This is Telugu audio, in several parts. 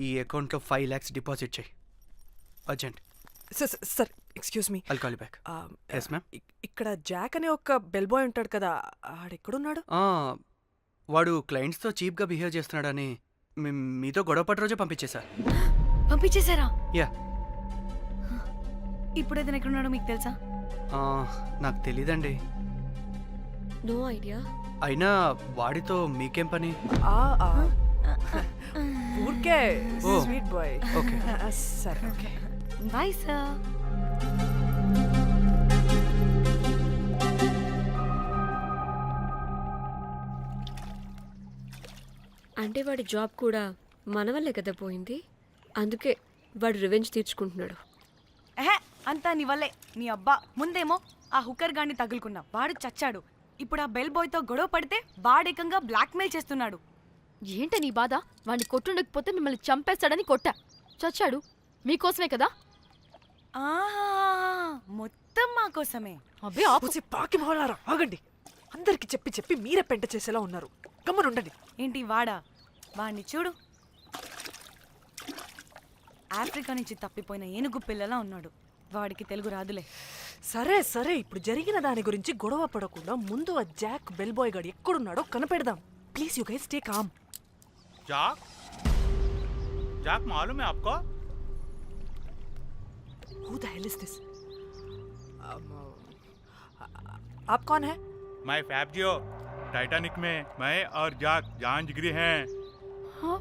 ఈ అకౌంట్లో 5 lakhs డిపాజిట్ చేయి urgent. Sir excuse me. I'll call you back. Yes ma'am. ఇక్కడ జాక్ అనే ఒక బెల్ బాయ్ ఉంటాడు కదా, ఆడెక్కడున్నాడు? వాడు క్లయింట్స్తో చీప్గా బిహేవ్ చేస్తున్నాడని మీతో గొడవ పడి రోజే పంపించేశారా? యా. ఇప్పుడు అతను ఎక్కడున్నాడో మీకు తెలుసా? నాకు తెలీదండి. No idea. అయినా వాడితో మీకేం పని? ఊరికే Oh. Sweet boy. ఓకే. సరే ఓకే. Bye sir. అంటే వాడి జాబ్ కూడా మన వల్లే కదా పోయింది. అందుకే వాడు రివెంజ్ తీర్చుకుంటున్నాడు. అంతా నీ వల్లే. నీ అబ్బా ముందేమో ఆ హుకర్ గాన్ని తగులుకున్నా, వాడు చచ్చాడు. ఇప్పుడు ఆ బెల్ బాయ్తో గొడవ పడితే వాడేకంగా బ్లాక్మెయిల్ చేస్తున్నాడు. ఏంట నీ బాధ? వాడిని కొట్టుండకపోతే మిమ్మల్ని చంపేస్తాడని కొట్టా. చచ్చాడు మీకోసమే కదా. మొత్తం మా కోసమే. అబ్బే ఆపోసి పాకి మొహలారా, ఆగండి. అందరికి చెప్పి చెప్పి మీరే పెంట చేసేలా ఉన్నారు. గమ్మనుండండి. ఏంటి వాడా? వాడిని చూడు, ఆఫ్రికా నుంచి తప్పిపోయిన ఏనుగు పిల్లలా ఉన్నాడు. వాడికి తెలుగు రాదులే. సరే సరే, ఇప్పుడు జరిగిన దాని గురించి గొడవ పడకుండా ముందు ఆ జాక్ బెల్ బాయ్ గాడు ఎక్కడున్నాడో కనిపెడదాం. Please you guys stay calm. Jack Jack मालूम है आपको? Who the hell is this? आप कौन है? मैं फैब्जियो। टाइटैनिक में मैं और जाक जान जिगरी हैं। हाँ?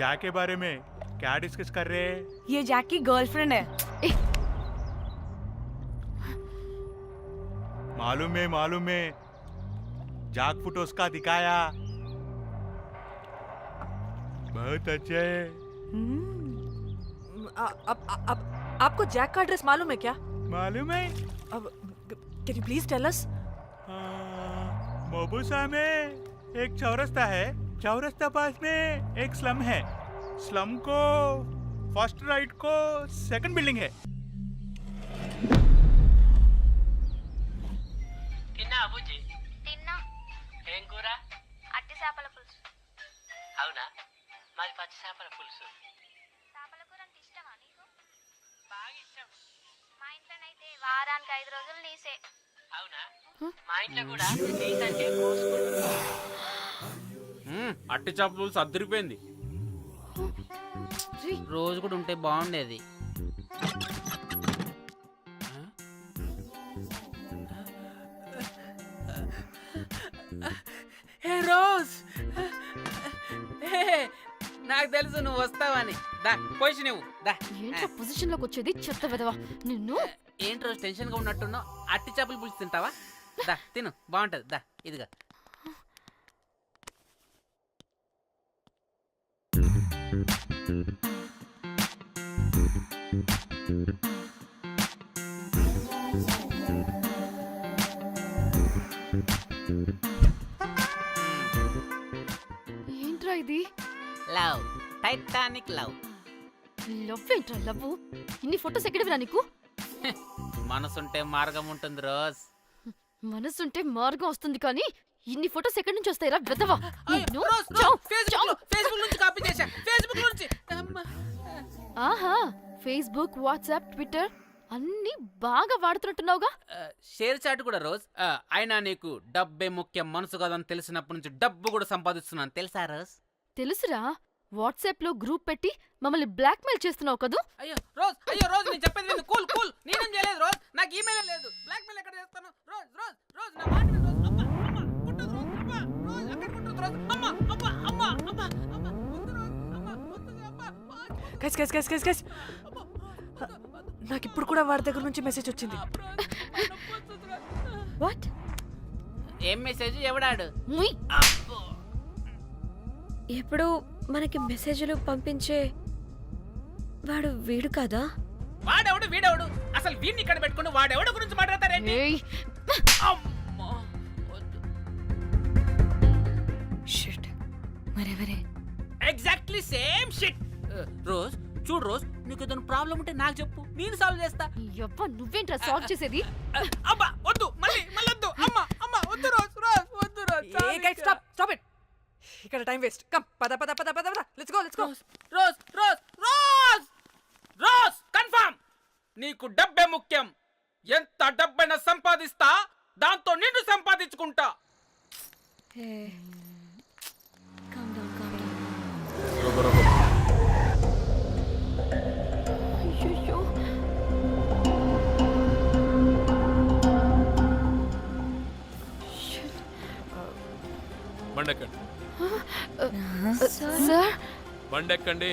जाक के बारे में क्या डिस्कस कर रहे हैं? ये जैक की गर्लफ्रेंड है। मालूम है जाक फोटोस का दिखाया, बहुत अच्छे है। आपको जैक का एड्रेस मालूम है क्या? मालूम है। Can you please tell us? मोबुसा में एक चौरस्ता है, चौरस्ता पास में एक स्लम है, स्लम को फर्स्ट राइट को सेकंड बिल्डिंग है। తిన్నా అబుజ్జి? తిన్నా. ఏం కూర? అట్టి చేపల పులుసు. అవునా, మాది పచ్చి చేపల పులుసు. చేపల కూర అంటే ఇష్టమా నీకు? బాగా ఇష్టం. మా ఇంట్లోనైతే వారానికి 5 రోజులు నీసే. అవునా, మా ఇంట్లో కూడా నీకంటే కోసుకుంటుంది. అట్టి చేపల పులుసు అద్దరిపోయింది. రోజు కూడా ఉంటే బాగుండేది. రోజ్, నాకు తెలుసు నువ్వు వస్తావని. దా పొజిషన్ నువ్వు దా. ఏంటో పొజిషన్ లోకి వచ్చేది చెత్త విధవా నిన్ను. ఏంటి రోజు టెన్షన్ గా ఉన్నట్టున్నావు? అట్టి చేపలు పులుసు తింటావా? దా తిను, బాగుంటది. దా ఇదిగా. ఏంట్రా ఇది? Love, Titanic love. లవ్ ఏంట్రా లవ్? ఇన్ని ఫొటోస్ ఎక్కడివిరా నీకు? మనసుంటే మార్గం ఉంటుంది రోజ్. మనసుంటే మార్గం వస్తుంది కానీ ఇన్ని ఫొటోస్ ఎక్కడి నుంచి వస్తాయిరా విధవా? ఫేస్బుక్ నుంచి కాపీ చేశా, ఫేస్బుక్ నుంచి. ఆహా, ఫేస్బుక్, వాట్సాప్, ట్విట్టర్ అన్ని బాగా వాడుతున్నట్టున్నావుగా. షేర్ చాట్ కూడా రోజ్. అయినా నీకు డబ్బే ముఖ్యం, మనసు కాదని తెలిసినప్పటి నుంచి డబ్బు కూడా సంపాదిస్తున్నాను తెలుసా రోజ్? తెలుసురా, వాట్సాప్ లో గ్రూప్ పెట్టి మమ్మల్ని బ్లాక్మెయిల్ చేస్తున్నావు కదూ. అయ్యో రోజ్ నేను చెప్పేది విను. కూల్ కూల్, నేనేం చేయలేదు రోజ్. నాకు ఈమెయిల్ లేదు. బ్లాక్మెయిల్ ఎక్కడ చేస్తాను రోజ్? రోజ్ రోజ్ నా మాట విను రోజ్. అమ్మ అమ్మ కుట్టదు రోజ్. అమ్మ రోజ్ అక్కడ కుట్టదు రోజ్. అమ్మ అమ్మ అమ్మ అమ్మ అమ్మ వద్దు రోజ్. అమ్మ వద్దు అమ్మ. గైస్ నాకు ఇప్పుడు కూడా వాడి దగ్గర నుంచి మెసేజ్ వచ్చింది. వాట్? ఏం మెసేజ్? ఎవడాడు? ఎప్పుడు మనకి మెసేజ్లు పంపించే వాడు వీడు కదా? వాడెవడు వీడెవడు? అసలు వీడిని ఇక్కడ పెట్టుకుని వాడెవడు గురించి మాట్లాడతారేంటి? అమ్మా వద్దు. షిట్, మరెవరే? Exactly same shit. రోజ్ చూడు రోజ్, నీకు ఏదైనా ప్రాబ్లం ఉంటే నాకు చెప్పు, నేను సాల్వ్ చేస్తా. యవ్వ నువ్వేంట్రా సాల్వ్ చేసేది? అబ్బా వద్దు, మళ్ళీ వద్దు. అమ్మ అమ్మ వద్దు రోజ్. రోజ్ వద్దు రోజ్. Stop it. ఇక్కడ టైం వేస్ట్. కమ్ పద లెట్స్ గో. రోజ్ దాంతో నిన్ను సంపాదించుకుంటా. Calm down, calm down. అయ్యయ్యో. బండెక్కండి, సార్ బండెక్కండి.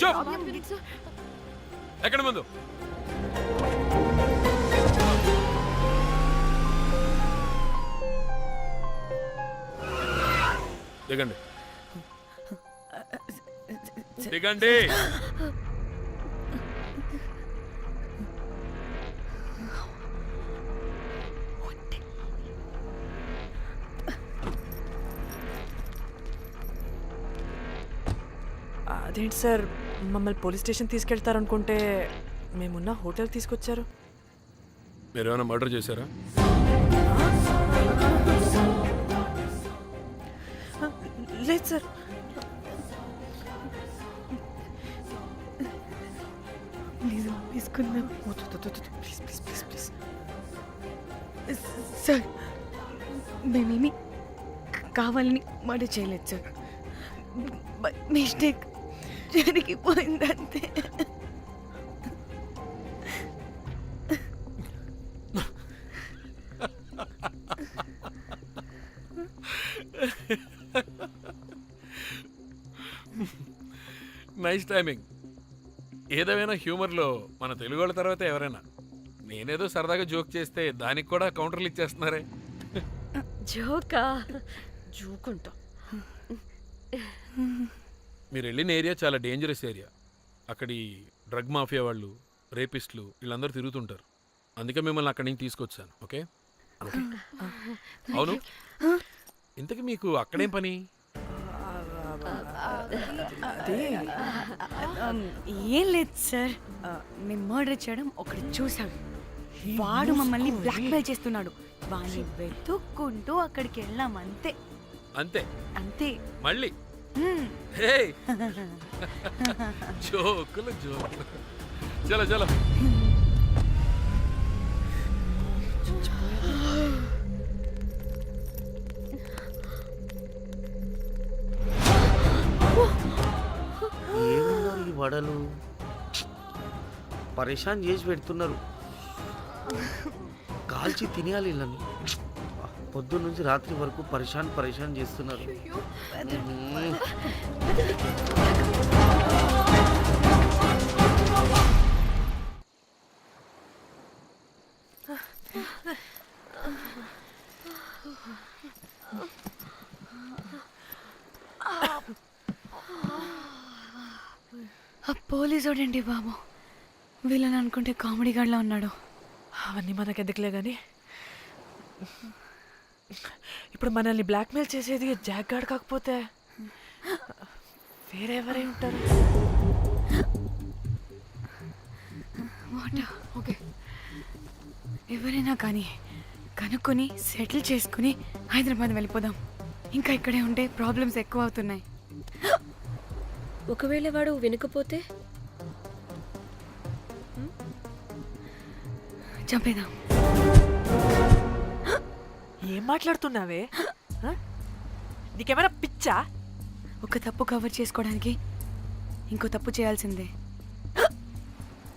చూప్, ఎక్కడ ముందు. దిగండి, దిగండి. అదేంటి సార్ మమ్మల్ని పోలీస్ స్టేషన్ తీసుకెళ్తారనుకుంటే మేమున్న హోటల్ తీసుకొచ్చారు. మీరు ఏమైనా మర్డర్ చేశారా? లేదు sir. Please please please please. Sir మేమేమి కావాలని మర్డర్ చేయలేదు సార్. మిస్టేక్ జరిగిపోయిందంతే. Nice timing. ఏదేమైనా హ్యూమర్లో మన తెలుగు వాళ్ళ తర్వాత ఎవరైనా. నేనేదో సరదాగా జోక్ చేస్తే దానికి కూడా కౌంటర్లు ఇచ్చేస్తున్నారే. జోకా? జోకుంటా. మీరు వెళ్ళిన ఏరియా చాలా డేంజరస్ ఏరియా. అక్కడి డ్రగ్ మాఫియా వాళ్ళు, రేపిస్టులు వీళ్ళందరూ తిరుగుతుంటారు. అందుకే మిమ్మల్ని అక్కడి నుంచి తీసుకొచ్చాను. ఓకే? అవును, ఇంతకీ మీకు అక్కడేం పని? ఏం లేదు సార్, మేము మర్డర్ చేయడం ఒకటి చూసాడు. వాడు మమ్మల్ని బ్లాక్మెయిల్ చేస్తున్నాడు. వాడిని వెతుక్కుంటూ అక్కడికి వెళ్ళాం అంతే. అంతే? అంతే. మళ్ళీ హే జోకులు జోకులు. చలో చలో. ఏమున్నారు ఈ వడలు, పరేషాన్ చేసి పెడుతున్నారు. కాల్చి తినేయాలి వీళ్ళని. పొద్దున్న నుంచి రాత్రి వరకు పరేషాన్ చేస్తున్నారు. పోలీసోడండి బాబు. వీళ్ళని అనుకుంటే కామెడీ గాడ్లా ఉన్నాడు. అవన్నీ మనకెందుకులే కానీ ఇప్పుడు మనల్ని బ్లాక్మెయిల్ చేసేది జాక్ గార్డ్ కాకపోతే వేరే ఎవరై ఉంటారు? ఓకే, ఎవరైనా కానీ కనుక్కొని సెటిల్ చేసుకుని హైదరాబాద్ వెళ్ళిపోదాం. ఇంకా ఇక్కడే ఉంటే ప్రాబ్లమ్స్ ఎక్కువ అవుతున్నాయి. ఒకవేళ వాడు వినకపోతే చంపేదాం. ఏం మాట్లాడుతున్నావే? నీకేమైనా పిచ్చా? ఒక తప్పు కవర్ చేసుకోవడానికి ఇంకో తప్పు చేయాల్సిందే.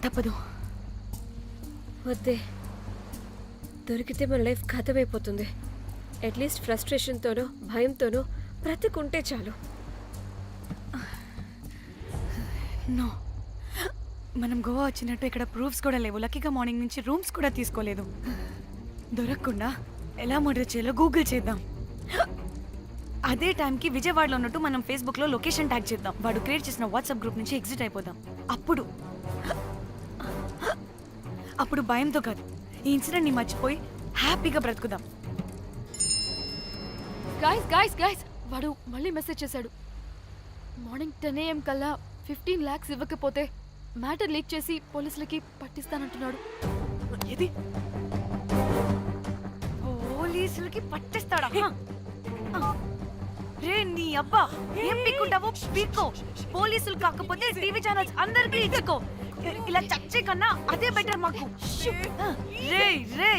తప్పదు. వద్దే, దొరికితే మన లైఫ్ ఖతమైపోతుంది. అట్లీస్ట్ ఫ్రస్ట్రేషన్తోనో భయంతోనో బ్రతుకుంటే చాలు. నో, మనం గోవా వచ్చినట్టు ఇక్కడ ప్రూఫ్స్ కూడా లేవు. లక్కీగా మార్నింగ్ నుంచి రూమ్స్ కూడా తీసుకోలేదు. దొరకకుండా ఎలా మర్డర్ చేయాలో గూగుల్ చేద్దాం. అదే టైంకి విజయవాడలో ఉన్నట్టు మనం ఫేస్బుక్లో లొకేషన్ ట్యాగ్ చేద్దాం. వాడు క్రియేట్ చేసిన వాట్సాప్ గ్రూప్ నుంచి ఎగ్జిట్ అయిపోదాం. అప్పుడు భయంతో కాదు, ఈ ఇన్సిడెంట్ని మర్చిపోయి హ్యాపీగా బ్రతుకుదాం. గైస్ వాడు మళ్ళీ మెసేజ్ చేశాడు. మార్నింగ్ 10 AM కల్లా 15 lakhs ఇవ్వకపోతే మ్యాటర్ లీక్ చేసి పోలీసులకి పట్టిస్తానంటున్నాడు. ఇది పోలీసులకి పట్టిస్తాడా? రే నీ అబ్బా, ఏం పీక్కుంటావో పీక్కో. పోలీసులు కాకపోతే టీవీ ఛానల్స్ అందరికీ ఇచ్చుకో. ఇలా చచ్చే కన్నా అదే బెటర్ మాకు. రే రే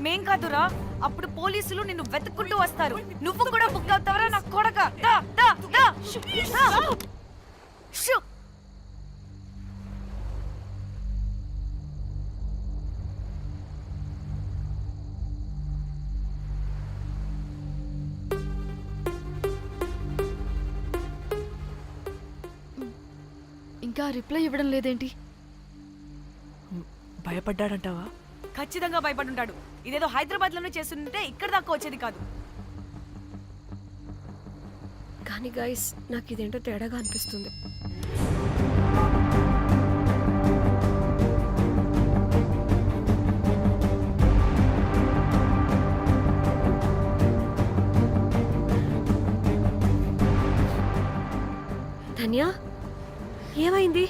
మేం కాదురా, అప్పుడు పోలీసులు నిన్ను వెతుక్కుంటూ వస్తారు. నువ్వు కూడా బుక్ అవుతావరా నా కొడక. దా దా దా షూ. ఇంకా రిప్లై ఇవ్వడం లేదేంటి? భయపడ్డాడంటావా? ఖచ్చితంగా భయపడుంటాడు. ఇదేదో హైదరాబాద్ లోనే చేస్తుంటే ఇక్కడ దాకా వచ్చేది కాదు. కానీ గైస్ నాకు ఇదేంటో తేడాగా అనిపిస్తుంది. ధన్య ఏమైంది?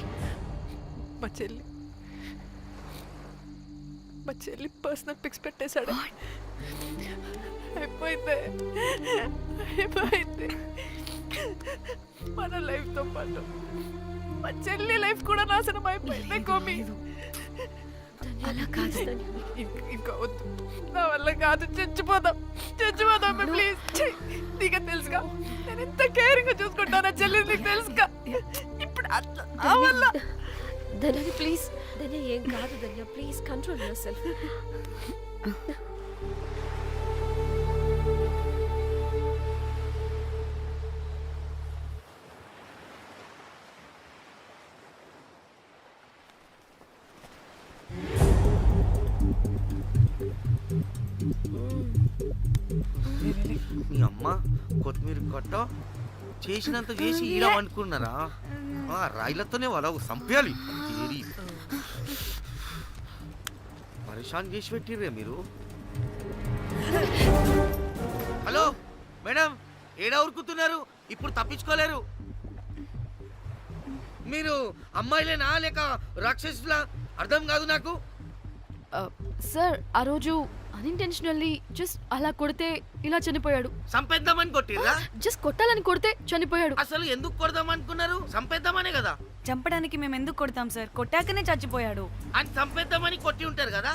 మా చెల్లి పర్సనల్ పిక్స్ పెట్టేశాడు. అయిపోయింది మన లైఫ్ తో పాటు మా చెల్లి లైఫ్ కూడా నాశనం అయిపోయింది. కోమి అలా కాదు ధన్య. ఇంకా వద్దు, నా వల్ల కాదు. చచ్చిపోదాం ప్లీజ్. నీకు తెలుసుగా నేను ఎంత కేరింగ్ గా చూసుకుంటానా చెల్లి, నీకు తెలుసుగా. ఇప్పుడు ఆ వల్ల ధన్య ప్లీజ్. ధన్య ఏం కాదు ధన్య, ప్లీజ్ కంట్రోల్ యువర్ సెల్ఫ్. మీ అమ్మ కొత్తిమీర కట్ట చేసినంత చేసి ఈడ అనుకున్నారా? రాయిలతోనే వాళ్ళ సంపేయాలి. పరిశాన్ చేసి పెట్టిర్రే మీరు. హలో మేడం, ఏడా ఉరుకుతున్నారు? ఇప్పుడు తప్పించుకోలేరు. మీరు అమ్మాయిలేనా లేక రాక్షసులా? అర్థం కాదు నాకు. సార్ ఆ రోజు అన్ఇంటెన్షనల్లీ జస్ట్ అలా కొడితే ఇలా చనిపోయాడు. సంపేద్దామని కొట్టిర్రా? జస్ట్ కొట్టాలని కొడితే చనిపోయాడు. అసలు ఎందుకు కొడదాం అనుకున్నారు? సంపేద్దామనే కదా. చంపడానికి మేము ఎందుకు కొడతాం సార్? కొట్టాకనే చచ్చిపోయాడు. అని సంపేద్దామని కొట్టి ఉంటారు కదా.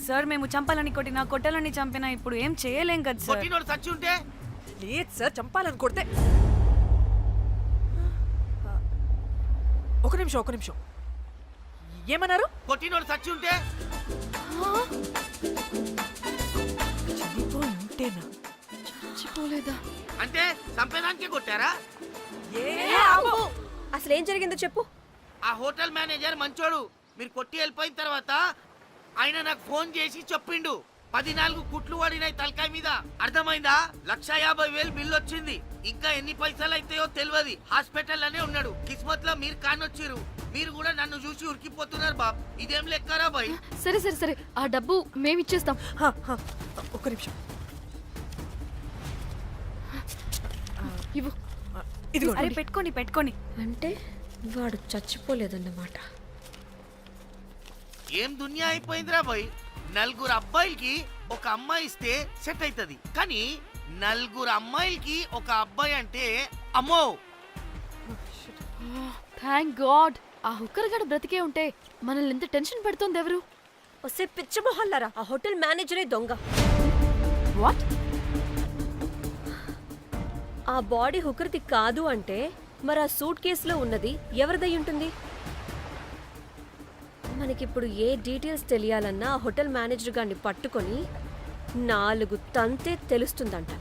సార్ మేము చంపాలని కొట్టినా కొట్టాలని చంపినా ఇప్పుడు ఏం చేయలేం కదా సార్. కొట్టినోడు చచ్చి ఉంటే? లేదు సార్, చంపాలని కొడితే. ఒక నిమిషం ఏమన్నారు? కొట్టినోడు చచ్చి ఉంటే? చనిపోయి ఉంటేనా? చచ్చిపోలేదా? అంటే చంపేదానికే కొట్టారా? అసలు ఏం జరిగిందో చెప్పు. ఆ హోటల్ మేనేజర్ మంచోడు. మీరు కొట్టి వెళ్ళిపోయిన తర్వాత ఆయన నాకు ఫోన్ చేసి చెప్పిండు 14 కుట్లు పడినాయి తలకాయ మీద. అర్థమైందా? 1,50,000 బిల్లు వచ్చింది. ఇంకా ఎన్ని పైసలు అయితాయో తెలియదు. హాస్పిటల్ అనే ఉన్నాడు. కిస్మత్ లో మీరు కానొచ్చిరు. మీరు కూడా నన్ను చూసి ఉరికిపోతున్నారు బాబ్. ఇదేం లెక్కరా బాయ్? సరే ఆ డబ్బు మేమిచ్చేస్తాం. ఒక్క నిమిషం ఇవ్వు. ఇదిగో. అరే పెట్టుకోండి. అంటే వాడు చచ్చిపోలేదన్నమాట. ఏం దునియా అయిపోయిందిరా బాయ్. 4 అబ్బాయిలకి ఒక అమ్మాయి ఇస్తే సెట్ అవుతుంది. కానీ 4 అమ్మాయిలకి ఒక అబ్బాయి అంటే అమ్మో. థ్యాంక్ గాడ్ ఆ హుక్కర్ గడ బ్రతికే ఉంటే మనల్ని ఎంత టెన్షన్ పెడుతుంది ఎవరు? వస్తే పిచ్చ మొహల్లారా, ఆ హోటల్ మేనేజరే దొంగ. వాట్? ఆ బాడీ హుకర్ది కాదు అంటే మరి ఆ సూట్ కేసులో ఉన్నది ఎవరిదై ఉంటుంది? మనకిప్పుడు ఏ డీటెయిల్స్ తెలియాలన్నా ఆ హోటల్ మేనేజర్ గారిని పట్టుకొని 4 తంతే తెలుస్తుందంట.